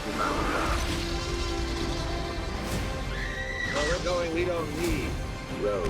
people mountain. Where we're going, we don't need roads.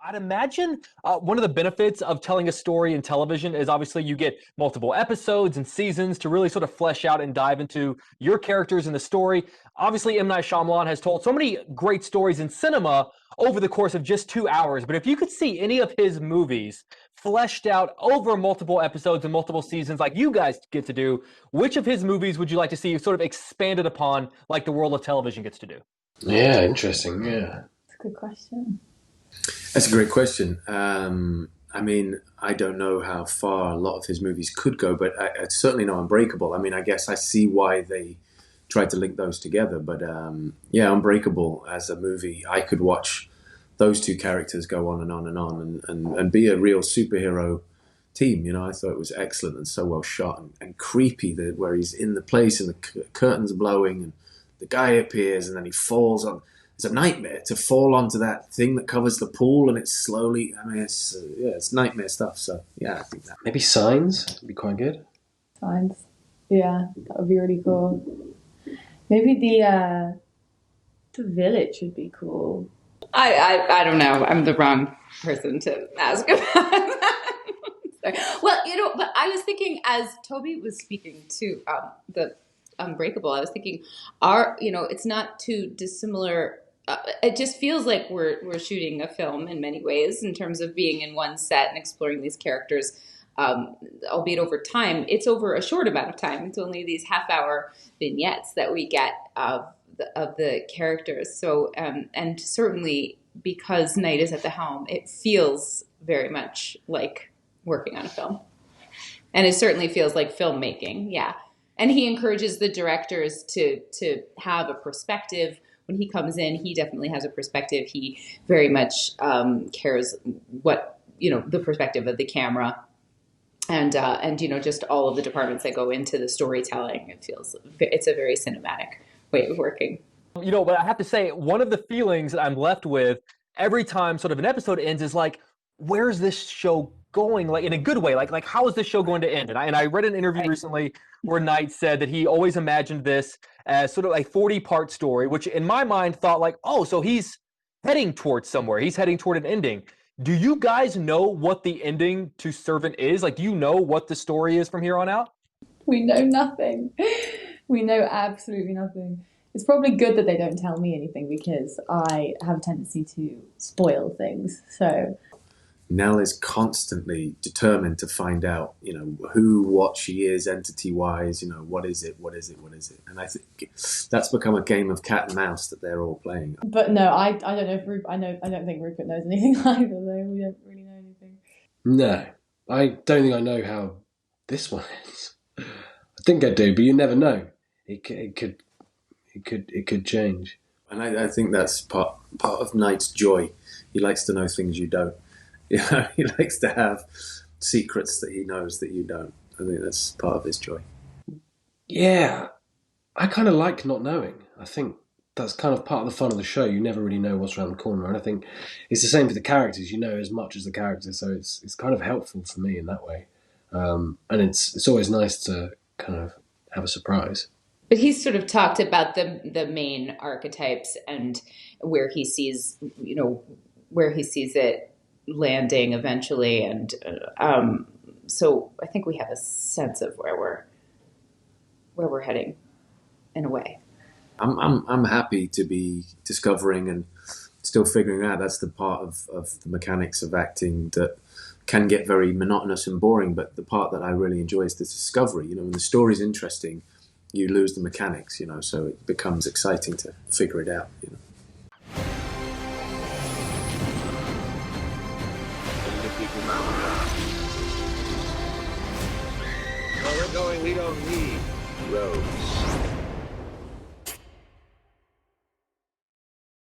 I'd imagine one of the benefits of telling a story in television is obviously you get multiple episodes and seasons to really sort of flesh out and dive into your characters and the story. Obviously, M. Night Shyamalan has told so many great stories in cinema over the course of just 2 hours. But if you could see any of his movies fleshed out over multiple episodes and multiple seasons like you guys get to do, which of his movies would you like to see sort of expanded upon like the world of television gets to do? Yeah, interesting. Yeah. That's a good question. That's a great question. I mean, I don't know how far a lot of his movies could go, but I certainly know Unbreakable. I mean, I guess I see why they tried to link those together. But yeah, Unbreakable as a movie, I could watch those two characters go on and on and on and be a real superhero team. You know, I thought it was excellent and so well shot and creepy where he's in the place and the curtains are blowing and the guy appears and then he falls on. It's a nightmare to fall onto that thing that covers the pool, and it's slowly. I mean, it's nightmare stuff. So yeah, I think that maybe Signs would be quite good. Signs, yeah, that would be really cool. Maybe the Village would be cool. I don't know. I'm the wrong person to ask about that. Well, you know, but I was thinking as Toby was speaking to the Unbreakable, I was thinking, it's not too dissimilar. It just feels like we're shooting a film in many ways in terms of being in one set and exploring these characters, albeit over time. It's over a short amount of time. It's only these half-hour vignettes that we get of the characters. So, and certainly because Night is at the helm, it feels very much like working on a film. And it certainly feels like filmmaking, yeah. And he encourages the directors to have a perspective. When he comes in, he definitely has a perspective. He very much cares what, the perspective of the camera and just all of the departments that go into the storytelling. It's a very cinematic way of working. But I have to say, one of the feelings that I'm left with every time sort of an episode ends is like, where's this show going? Like in a good way, like how is this show going to end? And I read an interview recently where Knight said that he always imagined this as sort of a 40-part story, which in my mind thought like, oh, so he's heading towards somewhere. He's heading toward an ending. Do you guys know what the ending to Servant is? Like, do you know what the story is from here on out? We know nothing. We know absolutely nothing. It's probably good that they don't tell me anything because I have a tendency to spoil things. So Nell is constantly determined to find out, who, what she is, entity-wise, what is it? And I think that's become a game of cat and mouse that they're all playing. But no, I don't know if I don't think Rupert knows anything either, though. We don't really know anything. No, I don't think I know how this one ends. I think I do, but you never know. It could change. And I think that's part of Knight's joy. He likes to know things you don't. He likes to have secrets that he knows that you don't. I think that's part of his joy. Yeah, I kind of like not knowing. I think that's kind of part of the fun of the show. You never really know what's around the corner. And I think it's the same for the characters. You know as much as the characters, so it's kind of helpful for me in that way. And it's always nice to kind of have a surprise. But he's sort of talked about the main archetypes and where he sees it landing eventually, and so I think we have a sense of where we're heading in a way. I'm happy to be discovering and still figuring out. That's the part of the mechanics of acting that can get very monotonous and boring, but the part that I really enjoy is the discovery. When the story's interesting, you lose the mechanics, so it becomes exciting to figure it out. People mountain. Where we're going, we don't need roads.